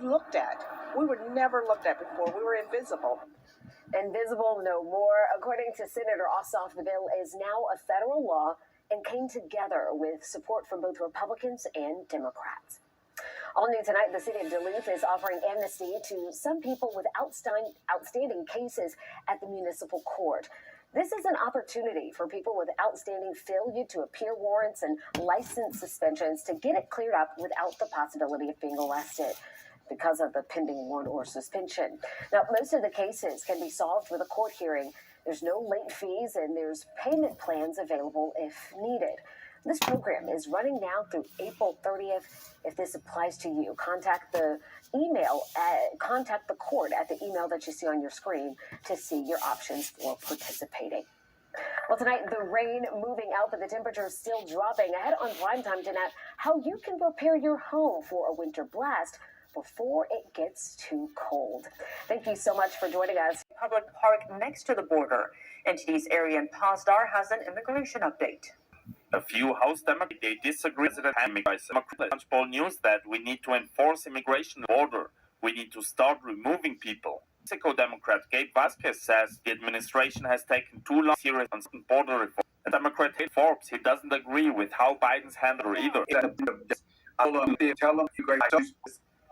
looked at. We were never looked at before. We were invisible. Invisible no more. According to Senator Ossoff, the bill is now a federal law and came together with support from both Republicans and Democrats. All new tonight, the city of Duluth is offering amnesty to some people with outstanding cases at the municipal court. This is an opportunity for people with outstanding failure to appear warrants and license suspensions to get it cleared up without the possibility of being arrested because of the pending warrant or suspension. Now, most of the cases can be solved with a court hearing. There's no late fees and there's payment plans available if needed. This program is running now through April 30th. If this applies to you, contact the court at the email that you see on your screen to see your options for participating. Well, tonight, the rain moving out, but the temperature is still dropping. Ahead on Primetime tonight, how you can prepare your home for a winter blast before it gets too cold. Thank you so much for joining us. Public park next to the border. NTD's Arian Pasdar has an immigration update. A few House Democrats disagree with the Punchbowl News that we need to enforce immigration border. We need to start removing people. Mexico Democrat Gabe Vasquez says the administration has taken too long serious on border reform. And Democrat Forbes, he doesn't agree with how Biden's handled either.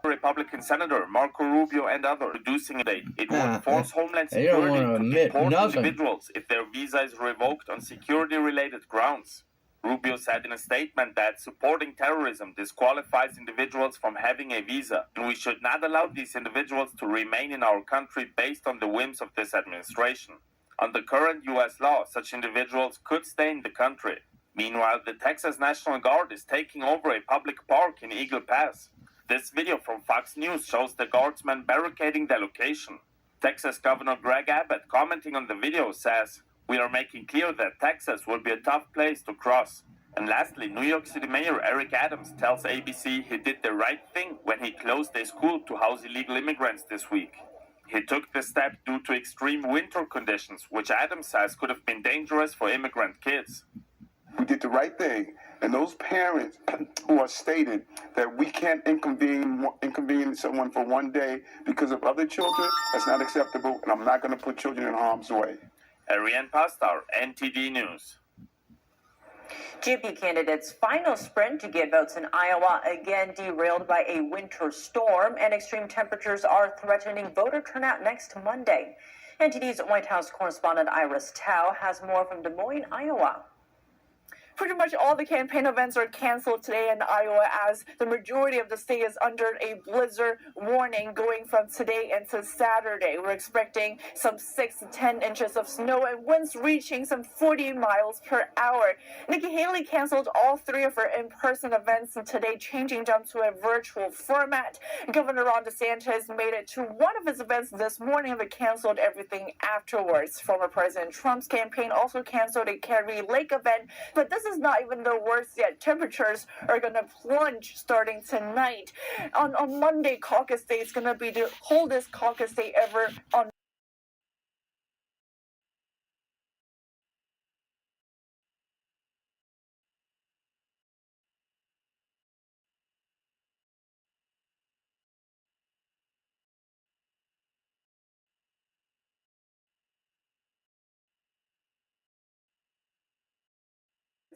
Republican Senator Marco Rubio and others reducing a date. It would force Homeland Security to deport individuals if their visa is revoked on security-related grounds. Rubio said in a statement that supporting terrorism disqualifies individuals from having a visa, and we should not allow these individuals to remain in our country based on the whims of this administration. Under current U.S. law, such individuals could stay in the country. Meanwhile, the Texas National Guard is taking over a public park in Eagle Pass. This video from Fox News shows the guardsmen barricading the location. Texas Governor Greg Abbott, commenting on the video, says, "We are making clear that Texas will be a tough place to cross." And lastly, New York City Mayor Eric Adams tells ABC he did the right thing when he closed a school to house illegal immigrants this week. He took the step due to extreme winter conditions, which Adams says could have been dangerous for immigrant kids. We did the right thing, and those parents who are stated that we can't inconvene someone for one day because of other children, that's not acceptable, and I'm not going to put children in harm's way. Arian Pasdar, NTD News. GOP candidates' final sprint to get votes in Iowa again derailed by a winter storm, and extreme temperatures are threatening voter turnout next Monday. NTD's White House correspondent Iris Tao has more from Des Moines, Iowa. Pretty much all the campaign events are canceled today in Iowa as the majority of the state is under a blizzard warning going from today into Saturday. We're expecting some 6 to 10 inches of snow and winds reaching some 40 miles per hour. Nikki Haley canceled all 3 of her in-person events today, changing them to a virtual format. Governor Ron DeSantis made it to one of his events this morning but canceled everything afterwards. Former President Trump's campaign also canceled a Kerry Lake event, but this is not even the worst yet. Temperatures are going to plunge starting tonight. On Monday, caucus day is going to be the coldest caucus day ever on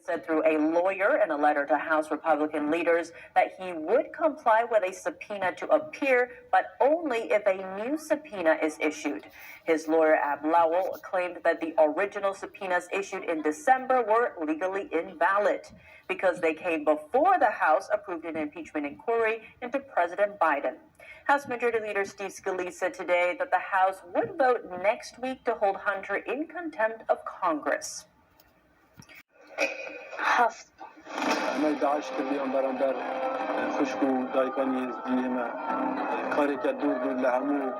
said through a lawyer in a letter to House Republican leaders that he would comply with a subpoena to appear, but only if a new subpoena is issued. His lawyer, Ab Lowell, claimed that the original subpoenas issued in December were legally invalid because they came before the House approved an impeachment inquiry into President Biden. House Majority Leader Steve Scalise said today that the House would vote next week to hold Hunter in contempt of Congress. عمل داعش كليهم برندر خشكو دايكاني يزديهما كاريكا دور لهمو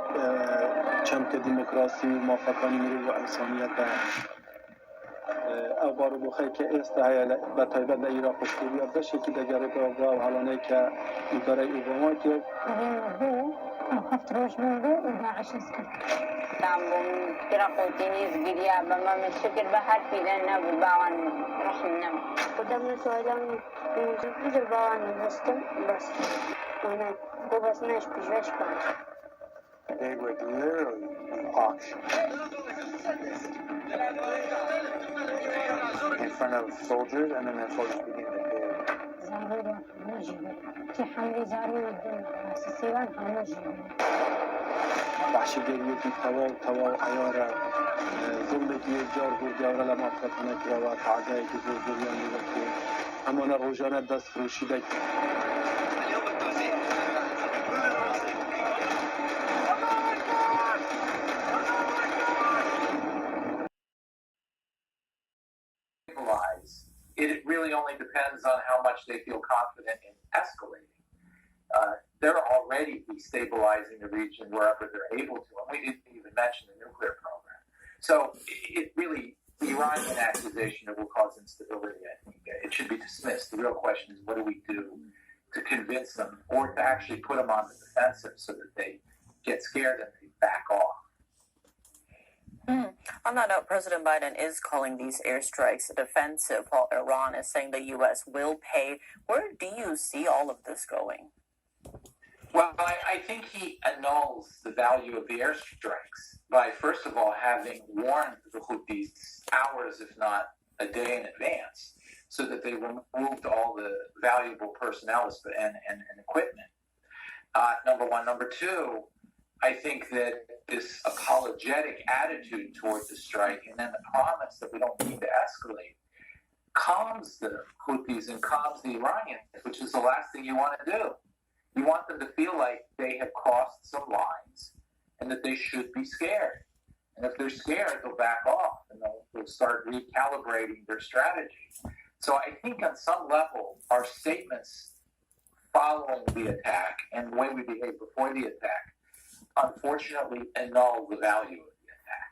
چمك ديمقراطي وموافقاني مرور وإنسانية أخبار بخير كإستعاية بطيبة لإيران خشكو بيابده شكي دقاري برابرا وحالانه كإدارة إيباما كيف خفت روش منذ وداعش اسكت تامبون كراقوتيني زقيديا بما مشكل بحر في ذنب وباوان رحمنا قدام سؤالان نزل باوان بستم بس أنا او بس نش پیشش کنم. They were literally auctioned in front of soldiers, and then the soldiers began to pay. زارو همه جیبه. که حمله زارو سیوان همه جیبه. وحشیگری توا عیاره زندگی جار جار لما فتنه کرد تعدایی که زوجیان می‌داشت. اما نه روزانه دست فروشی داشت. It really only depends on how much they feel confident in escalating. They're already destabilizing the region wherever they're able to, and we didn't even mention the nuclear program. So it really, the Iranian accusation that will cause instability, I think it should be dismissed. The real question is, what do we do to convince them or to actually put them on the defensive so that they get scared and they back off? On that note, President Biden is calling these airstrikes defensive, while Iran is saying the U.S. will pay. Where do you see all of this going? Well, I think he annuls the value of the airstrikes by, first of all, having warned the Houthis hours, if not a day in advance, so that they removed all the valuable personnel and equipment. Number one. Number two, I think that this apologetic attitude towards the strike and then the promise that we don't need to escalate calms the Houthis and calms the Iranians, which is the last thing you want to do. You want them to feel like they have crossed some lines and that they should be scared. And if they're scared, they'll back off and they'll start recalibrating their strategy. So I think on some level, our statements following the attack and the way we behaved before the attack unfortunately annul the value of the attack.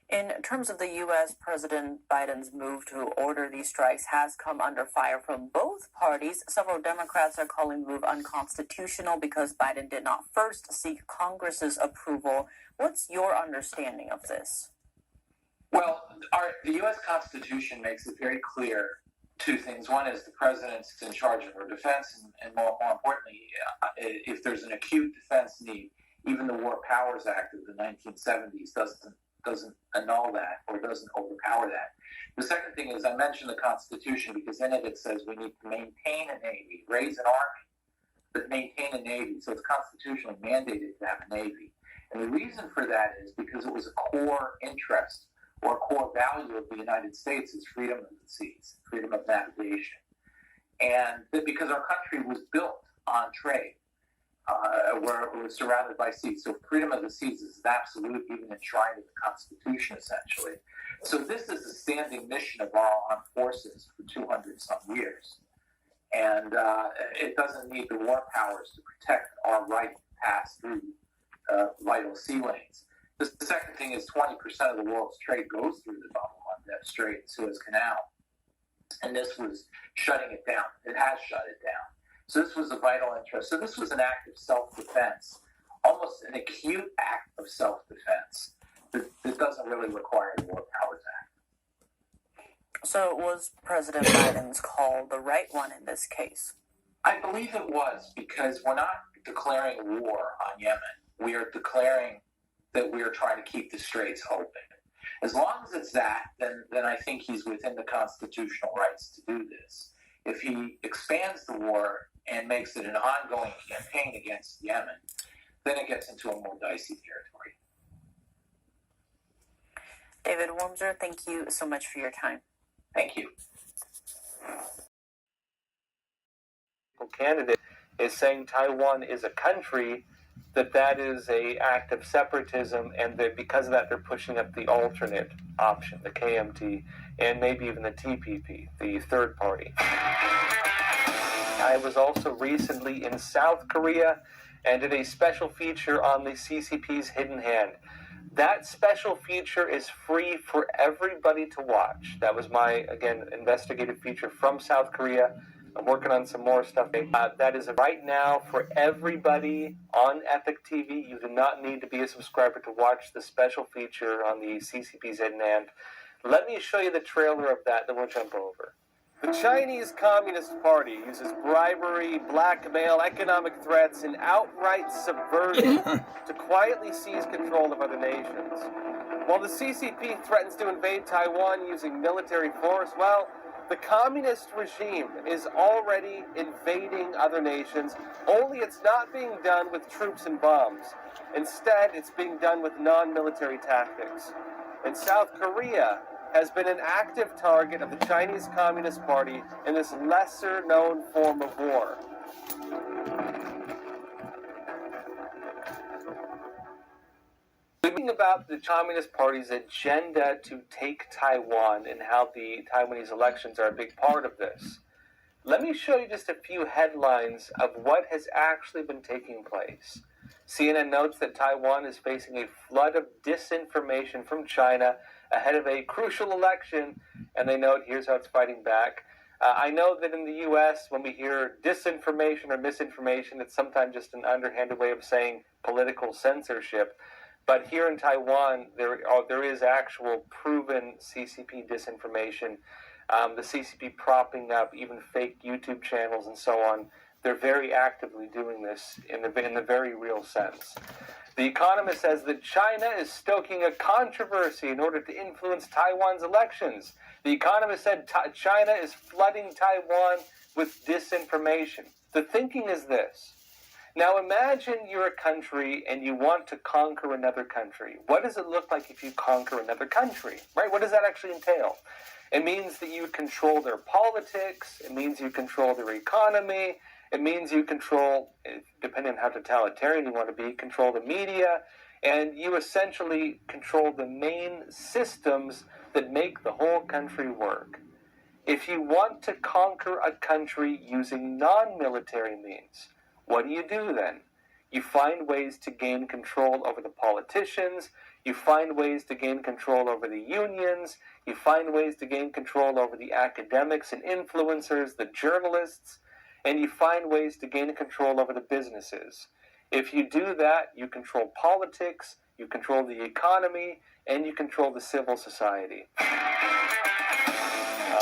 In terms of the U.S., President Biden's move to order these strikes has come under fire from both parties. Several Democrats are calling the move unconstitutional because Biden did not first seek Congress's approval. What's your understanding of this? Well, the U.S. Constitution makes it very clear two things. One is the president's in charge of our defense, and more importantly, if there's an acute defense need, even the War Powers Act of the 1970s doesn't annul that or doesn't overpower that. The second thing is I mentioned the Constitution because in it says we need to maintain a Navy, raise an Army, but maintain a Navy. So it's constitutionally mandated to have a Navy. And the reason for that is because it was a core interest or core value of the United States is freedom of the seas, freedom of navigation. And because our country was built on trade, where it was surrounded by seas. So freedom of the seas is absolute, even enshrined in the Constitution, essentially. So this is a standing mission of our armed forces for 200-some years. And it doesn't need the war powers to protect our right to pass through vital sea lanes. The second thing is 20% of the world's trade goes through the Bab el-Mandeb Strait and Suez Canal. And this was shutting it down. It has shut it down. So this was a vital interest. So this was an act of self-defense, almost an acute act of self-defense that doesn't really require the War Powers Act. So was President Biden's call the right one in this case? I believe it was because we're not declaring war on Yemen. We are declaring that we are trying to keep the straits open. As long as it's that, then I think he's within the constitutional rights to do this. If he expands the war and makes it an ongoing campaign against Yemen, then it gets into a more dicey territory. David Wormser, thank you so much for your time. Thank you. Candidate is saying Taiwan is a country, that is a act of separatism, and that because of that they're pushing up the alternate option, the KMT, and maybe even the TPP, the third party. I was also recently in South Korea and did a special feature on the CCP's Hidden Hand. That special feature is free for everybody to watch. That was my, again, investigative feature from South Korea. I'm working on some more stuff. That is right now for everybody on Epic TV. You do not need to be a subscriber to watch the special feature on the CCP's Hidden Hand. Let me show you the trailer of that, then we'll jump over. The Chinese Communist Party uses bribery, blackmail, economic threats, and outright subversion to quietly seize control of other nations. While the CCP threatens to invade Taiwan using military force, well, the communist regime is already invading other nations, only it's not being done with troops and bombs. Instead, it's being done with non-military tactics. And South Korea has been an active target of the Chinese Communist Party in this lesser-known form of war. Speaking about the Communist Party's agenda to take Taiwan and how the Taiwanese elections are a big part of this, let me show you just a few headlines of what has actually been taking place. CNN notes that Taiwan is facing a flood of disinformation from China ahead of a crucial election, and they note here's how it's fighting back. I know that in the U.S., when we hear disinformation or misinformation, it's sometimes just an underhanded way of saying political censorship. But here in Taiwan, there is actual proven CCP disinformation. The CCP propping up even fake YouTube channels and so on. They're very actively doing this in the very real sense. The Economist says that China is stoking a controversy in order to influence Taiwan's elections. The Economist said China is flooding Taiwan with disinformation. The thinking is this. Now imagine you're a country and you want to conquer another country. What does it look like if you conquer another country? Right? What does that actually entail? It means that you control their politics. It means you control their economy. It means you control, depending on how totalitarian you want to be, control the media, and you essentially control the main systems that make the whole country work. If you want to conquer a country using non-military means, what do you do then? You find ways to gain control over the politicians, you find ways to gain control over the unions, you find ways to gain control over the academics and influencers, the journalists, and you find ways to gain control over the businesses. If you do that, you control politics, you control the economy, and you control the civil society.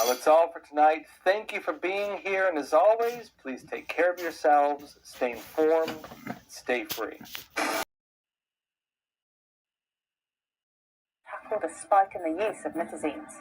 That's all for tonight. Thank you for being here, and as always, please take care of yourselves, stay informed, stay free. Tackle the spike in the use of nitazines.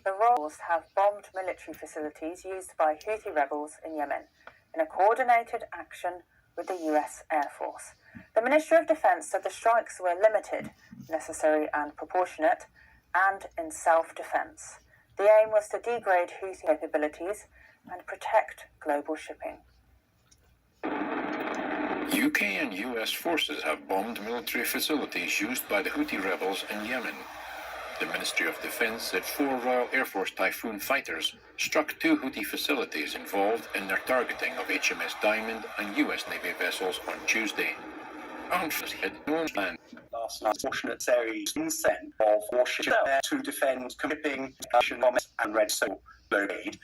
The rebels have bombed military facilities used by Houthi rebels in Yemen in a coordinated action with the US Air Force. The Ministry of Defense said the strikes were limited, necessary and proportionate, and in self-defense. The aim was to degrade Houthi capabilities and protect global shipping. UK and US forces have bombed military facilities used by the Houthi rebels in Yemen. The Ministry of Defense said 4 Royal Air Force Typhoon fighters struck 2 Houthi facilities involved in their targeting of HMS Diamond and US Navy vessels on Tuesday. Armed forces had no plan. Last night's fortunate series sent of warships to defend shipping and Red Sea blockade.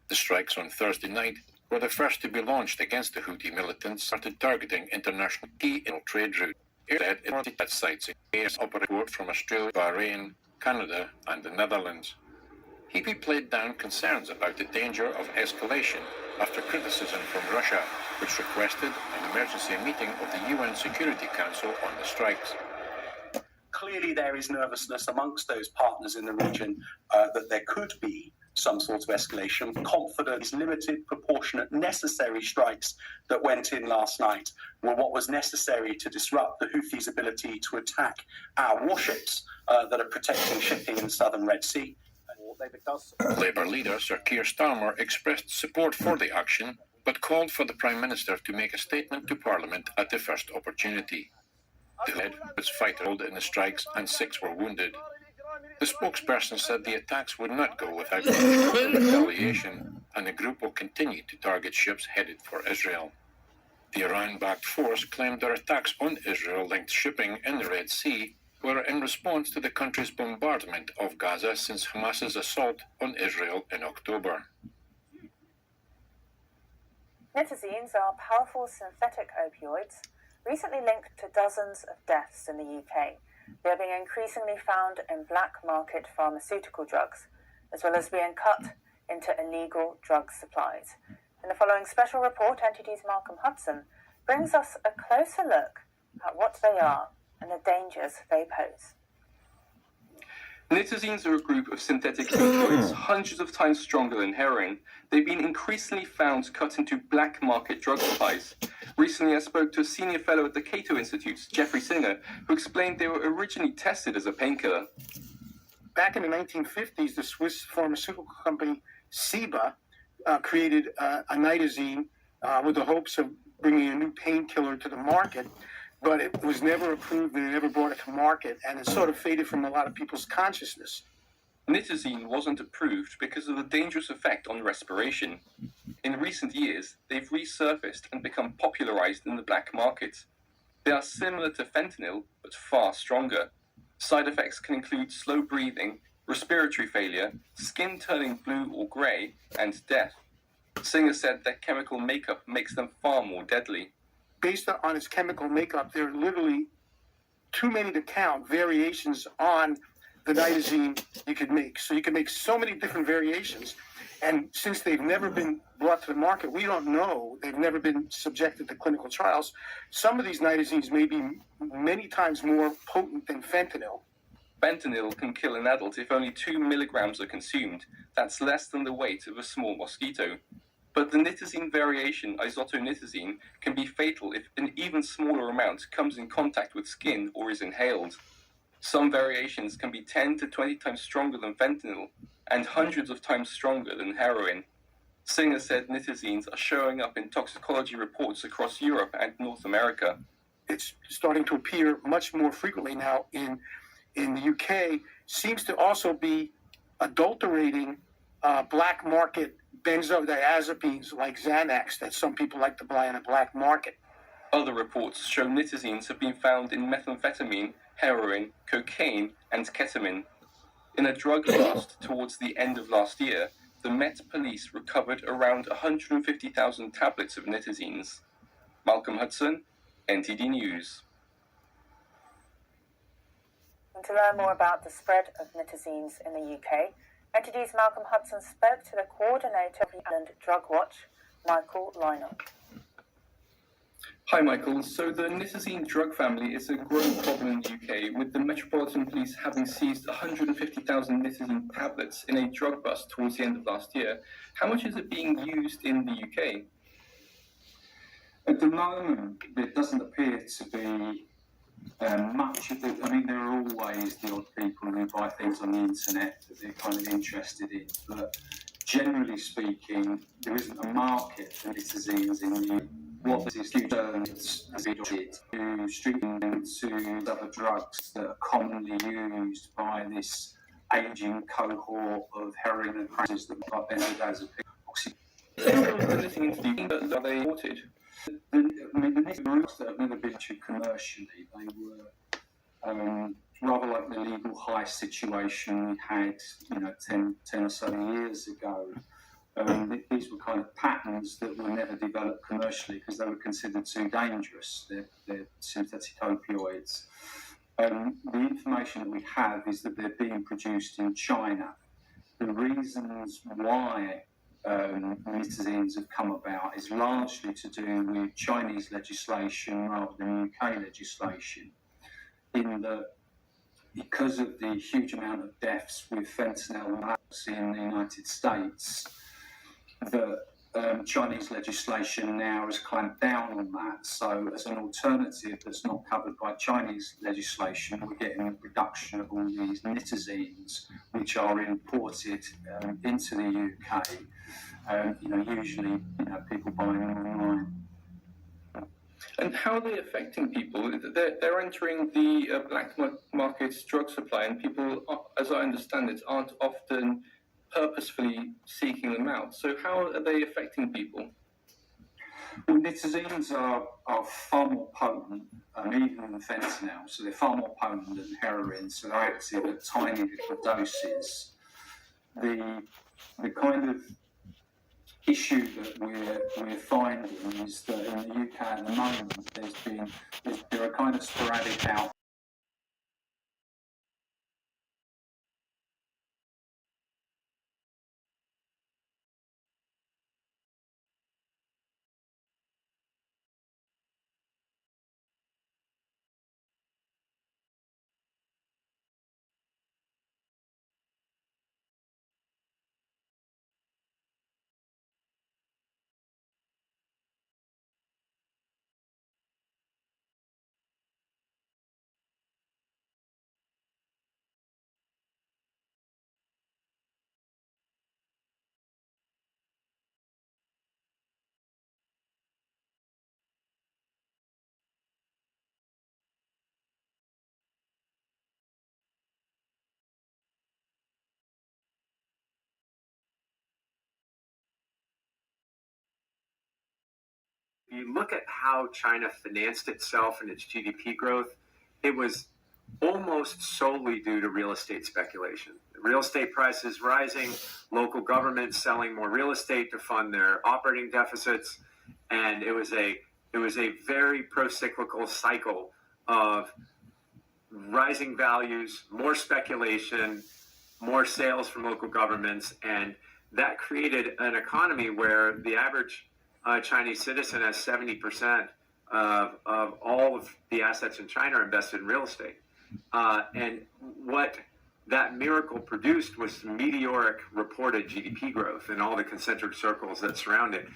The strikes on Thursday night were the first to be launched against the Houthi militants started targeting international key trade routes. It at sites in AS operate from Australia, Bahrain, Canada and the Netherlands. He played down concerns about the danger of escalation after criticism from Russia, which requested an emergency meeting of the UN Security Council on the strikes. Clearly there is nervousness amongst those partners in the region that there could be some sort of escalation. Confidence, limited, proportionate, necessary strikes that went in last night were what was necessary to disrupt the Houthis' ability to attack our warships that are protecting shipping in the southern Red Sea. Labour leader Sir Keir Starmer expressed support for the action, but called for the Prime Minister to make a statement to Parliament at the first opportunity. The head was fighter in the strikes and 6 were wounded. The spokesperson said the attacks would not go without retaliation, and the group will continue to target ships headed for Israel. The Iran-backed force claimed their attacks on Israel-linked shipping in the Red Sea were in response to the country's bombardment of Gaza since Hamas's assault on Israel in October. Nitazines are powerful synthetic opioids recently linked to dozens of deaths in the UK. They are being increasingly found in black market pharmaceutical drugs, as well as being cut into illegal drug supplies. In the following special report, NTD's Malcolm Hudson brings us a closer look at what they are and the dangers they pose. Nitazines are a group of synthetic opioids hundreds of times stronger than heroin. They've been increasingly found cut into black market drug supplies. Recently, I spoke to a senior fellow at the Cato Institute, Jeffrey Singer, who explained they were originally tested as a painkiller. Back in the 1950s, the Swiss pharmaceutical company Ciba created a nitazene with the hopes of bringing a new painkiller to the market, but it was never approved and they never brought it to market, and it sort of faded from a lot of people's consciousness. Nitazene wasn't approved because of the dangerous effect on respiration. In recent years, they've resurfaced and become popularized in the black market. They are similar to fentanyl, but far stronger. Side effects can include slow breathing, respiratory failure, skin turning blue or grey, and death. Singer said their chemical makeup makes them far more deadly. Based on its chemical makeup, there are literally too many to count variations on the nitazene you could make. So you can make so many different variations. And since they've never been brought to the market, we don't know. They've never been subjected to clinical trials. Some of these nitazenes may be many times more potent than fentanyl. Fentanyl can kill an adult if only 2 milligrams are consumed. That's less than the weight of a small mosquito. But the nitazene variation, isotretinoin, can be fatal if an even smaller amount comes in contact with skin or is inhaled. Some variations can be 10 to 20 times stronger than fentanyl and hundreds of times stronger than heroin. Singer said nitazines are showing up in toxicology reports across Europe and North America. It's starting to appear much more frequently now in the UK. Seems to also be adulterating black market benzodiazepines like Xanax that some people like to buy on a black market. Other reports show nitazines have been found in methamphetamine, heroin, cocaine, and ketamine. In a drug bust towards the end of last year, the Met Police recovered around 150,000 tablets of nitazines. Malcolm Hudson, NTD News. And to learn more about the spread of nitazines in the UK, NTD's Malcolm Hudson spoke to the coordinator of the Ireland Drug Watch, Michael Lynott. Hi Michael, so the nitazene drug family is a growing problem in the UK, with the Metropolitan Police having seized 150,000 nitazene tablets in a drug bust towards the end of last year. How much is it being used in the UK? At the moment, there doesn't appear to be much of it. I mean, there are always the odd people who buy things on the internet that they're kind of interested in, but generally speaking, there isn't a market for nitazines in the what this concerns has been to streaming to other drugs that are commonly used by this aging cohort of heroin and crackers that are benzodiazepines. Are they imported? I mean, the drugs that have never been issued commercially, they were rather like the legal high situation we had, 10 or so years ago. These were kind of patterns that were never developed commercially because they were considered too dangerous. They're synthetic opioids. The information that we have is that they're being produced in China. The reasons why nitazines have come about is largely to do with Chinese legislation rather than UK legislation, in that because of the huge amount of deaths with fentanyl in the United States, that Chinese legislation now has clamped down on that. So as an alternative that's not covered by Chinese legislation, we're getting a reduction of all these nitazines, which are imported into the UK. Usually, people buying them online. And how are they affecting people? They're entering the black market drug supply, and people, as I understand it, aren't often purposefully seeking them out. So how are they affecting people? Well, nitazines are far more potent, even than fentanyl. So they're far more potent than heroin. So they're active at tiny little doses. The kind of issue that we're finding is that in the UK at the moment, there are kind of sporadic out. You look at how China financed itself and its GDP growth, it was almost solely due to real estate speculation. Real estate prices rising, local governments selling more real estate to fund their operating deficits, and it was a very pro-cyclical cycle of rising values, more speculation, more sales from local governments, and that created an economy where the average Chinese citizen has 70% of all of the assets in China are invested in real estate. And what that miracle produced was meteoric reported GDP growth and all the concentric circles that surround it.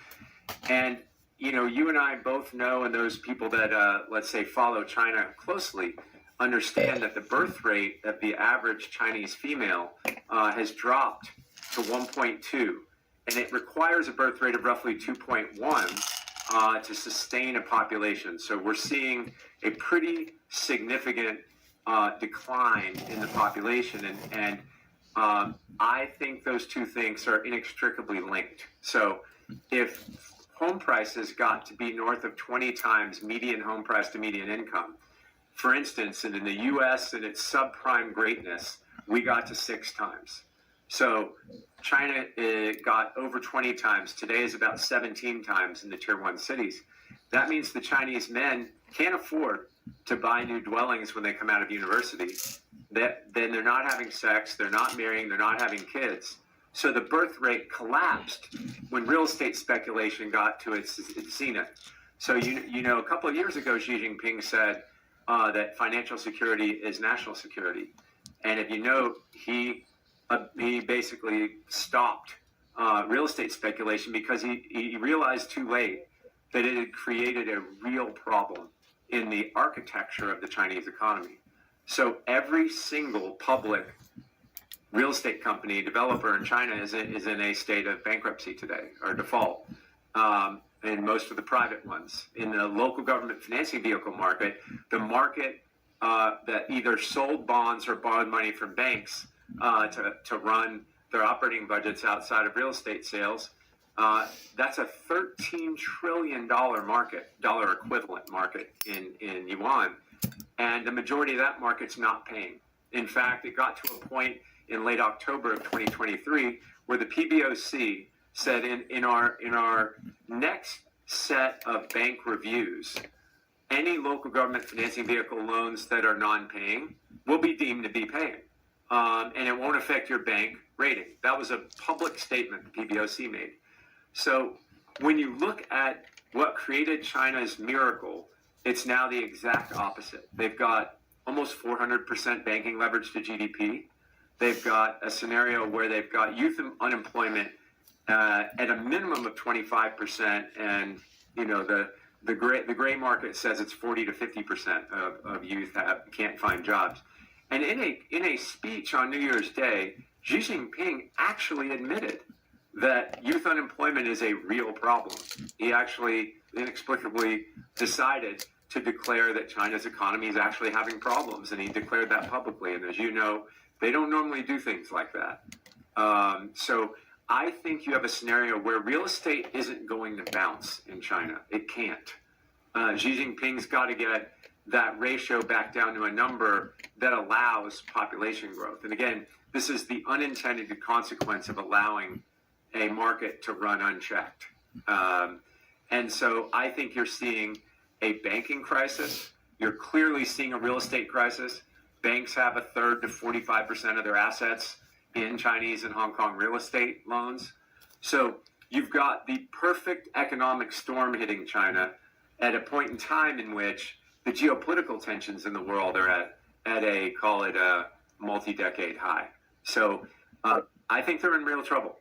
And, you know, you and I both know, and those people that, let's say, follow China closely, understand that the birth rate of the average Chinese female has dropped to 1.2. And it requires a birth rate of roughly 2.1 to sustain a population. So we're seeing a pretty significant decline in the population. And I think those two things are inextricably linked. So if home prices got to be north of 20 times median home price to median income, for instance, and in the U.S. and its subprime greatness, we got to 6 times. So China got over 20 times. Today is about 17 times in the tier 1 cities. That means the Chinese men can't afford to buy new dwellings when they come out of university. Then they're not having sex, they're not marrying, they're not having kids. So the birth rate collapsed when real estate speculation got to its zenith. So, you know, a couple of years ago, Xi Jinping said that financial security is national security. And if you know, he basically stopped real estate speculation because he realized too late that it had created a real problem in the architecture of the Chinese economy. So every single public real estate company, developer in China is in a state of bankruptcy today, or default. And most of the private ones. In the local government financing vehicle market, the market that either sold bonds or borrowed money from banks to run their operating budgets outside of real estate sales, that's a $13 trillion market, dollar equivalent market in yuan. And the majority of that market's not paying. In fact, it got to a point in late October of 2023 where the PBOC said in our next set of bank reviews, any local government financing vehicle loans that are non-paying will be deemed to be paying. And it won't affect your bank rating. That was a public statement the PBOC made. So when you look at what created China's miracle, it's now the exact opposite. They've got almost 400% banking leverage to GDP. They've got a scenario where they've got youth unemployment at a minimum of 25%, and you know the gray market says it's 40 to 50% of youth can't find jobs. And in a speech on New Year's Day, Xi Jinping actually admitted that youth unemployment is a real problem. He actually inexplicably decided to declare that China's economy is actually having problems, and he declared that publicly. And as you know, they don't normally do things like that. So I think you have a scenario where real estate isn't going to bounce in China. It can't. Xi Jinping's got to get that ratio back down to a number that allows population growth. And again, this is the unintended consequence of allowing a market to run unchecked. And so I think you're seeing a banking crisis. You're clearly seeing a real estate crisis. Banks have a third to 45% of their assets in Chinese and Hong Kong real estate loans. So you've got the perfect economic storm hitting China at a point in time in which the geopolitical tensions in the world are at a, call it a multi-decade high. So I think they're in real trouble.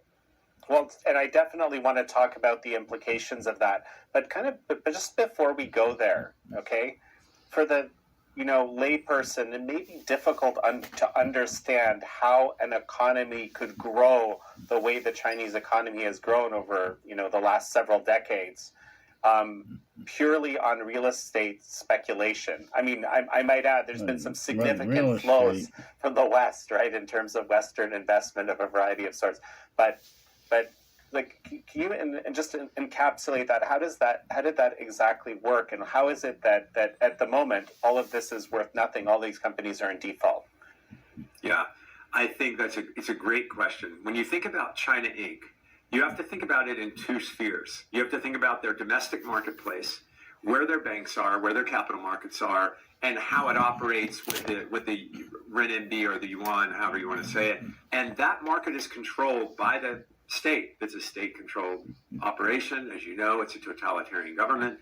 Well, and I definitely want to talk about the implications of that, but but just before we go there, okay, for the layperson, it may be difficult to understand how an economy could grow the way the Chinese economy has grown over the last several decades, purely on real estate speculation. I mean, I might add, there's been some significant flows from the West, right, in terms of Western investment of a variety of sorts, but like, can you and just encapsulate that? How did that exactly work, and how is it that at the moment all of this is worth nothing? All these companies are in default. Yeah, I think it's a great question. When you think about China Inc., you have to think about it in two spheres. You have to think about their domestic marketplace, where their banks are, where their capital markets are, and how it operates with the renminbi or the yuan, however you want to say it. And that market is controlled by the state. It's a state-controlled operation. As you know, it's a totalitarian government,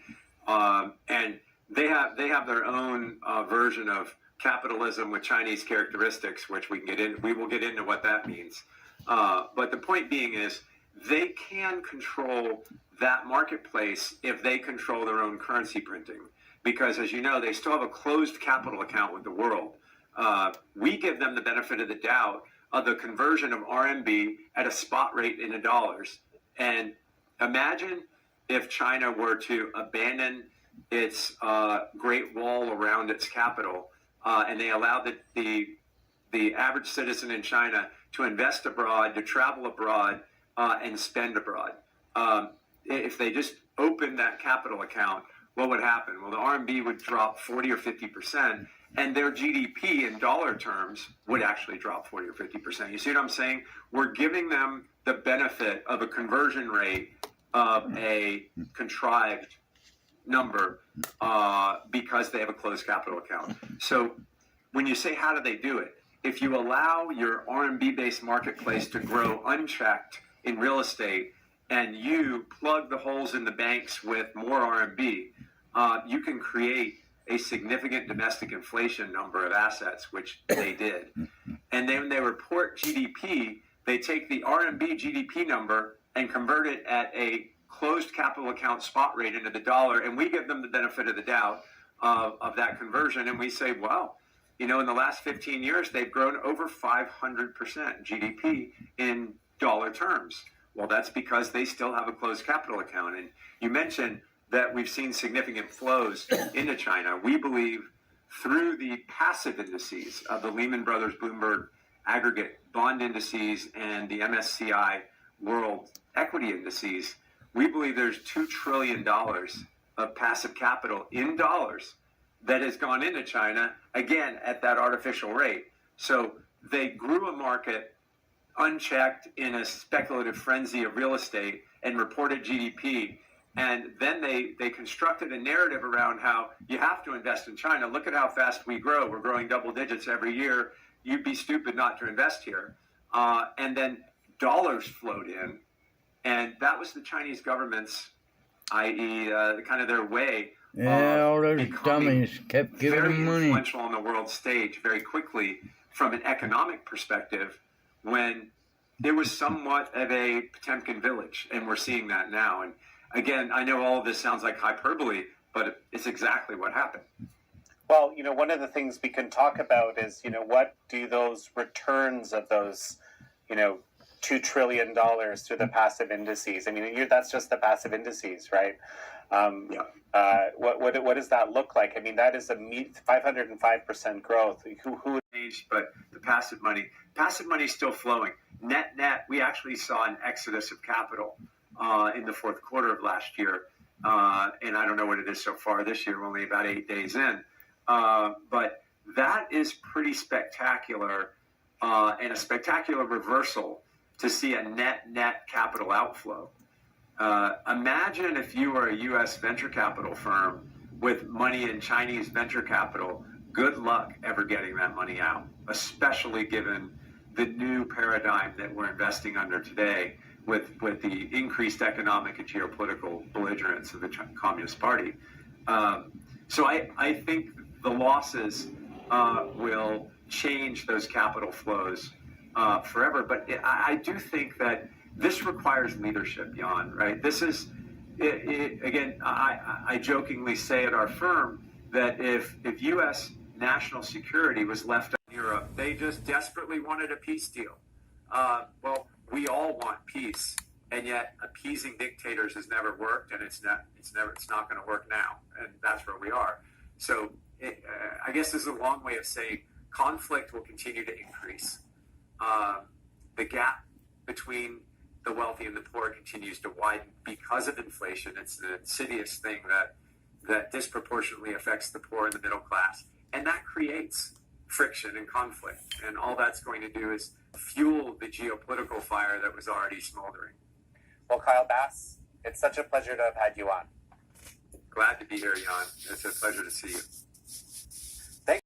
and they have their own version of capitalism with Chinese characteristics, which we will get into what that means. But the point being is, they can control that marketplace if they control their own currency printing, because, as you know, they still have a closed capital account with the world. We give them the benefit of the doubt of the conversion of RMB at a spot rate into dollars. And imagine if China were to abandon its Great Wall around its capital, and they allowed the average citizen in China to invest abroad, to travel abroad, and spend abroad. If they just opened that capital account, what would happen? Well, the RMB would drop 40 or 50%, and their GDP in dollar terms would actually drop 40 or 50%. You see what I'm saying? We're giving them the benefit of a conversion rate of a contrived number because they have a closed capital account. So when you say, how do they do it? If you allow your RMB-based marketplace to grow unchecked in real estate, and you plug the holes in the banks with more RMB, you can create a significant domestic inflation number of assets, which they did. And then when they report GDP, they take the RMB GDP number and convert it at a closed capital account spot rate into the dollar, and we give them the benefit of the doubt of that conversion, and we say, well, in the last 15 years, they've grown over 500% GDP in dollar terms. Well, that's because they still have a closed capital account. And you mentioned that we've seen significant flows into China. We believe through the passive indices of the Lehman Brothers Bloomberg aggregate bond indices and the MSCI World Equity Indices, we believe there's $2 trillion of passive capital in dollars that has gone into China, again, at that artificial rate. So they grew a market unchecked in a speculative frenzy of real estate and reported GDP. And then they constructed a narrative around how you have to invest in China. Look at how fast we grow. We're growing double digits every year. You'd be stupid not to invest here. And then dollars flowed in. And that was the Chinese government's, i.e. Kind of their way. Yeah, all those dummies kept giving them money. Very influential on the world stage very quickly from an economic perspective, when there was somewhat of a Potemkin village, and we're seeing that now. And again, I know all of this sounds like hyperbole, but it's exactly what happened. Well, one of the things we can talk about is, what do those returns of those, $2 trillion through the passive indices? I mean, that's just the passive indices, right? What does that look like? I mean, that is a 505% growth. But the passive money is still flowing. Net, we actually saw an exodus of capital in the fourth quarter of last year. And I don't know what it is so far this year. We're only about 8 days in. But that is pretty spectacular, and a spectacular reversal to see a net capital outflow. Imagine if you were a U.S. venture capital firm with money in Chinese venture capital. Good luck ever getting that money out, especially given the new paradigm that we're investing under today with the increased economic and geopolitical belligerence of the Communist Party. So I think the losses will change those capital flows forever. But I do think that this requires leadership, Jan, right? This is, again, I jokingly say at our firm that if U.S. national security was left in Europe, they just desperately wanted a peace deal. Well, we all want peace, and yet appeasing dictators has never worked, and it's not going to work now, and that's where we are. So I guess this is a long way of saying conflict will continue to increase. The gap between the wealthy and the poor continues to widen because of inflation. It's an insidious thing that disproportionately affects the poor and the middle class, and that creates friction and conflict. And all that's going to do is fuel the geopolitical fire that was already smoldering. Well, Kyle Bass, it's such a pleasure to have had you on. Glad to be here, Jan. It's a pleasure to see you.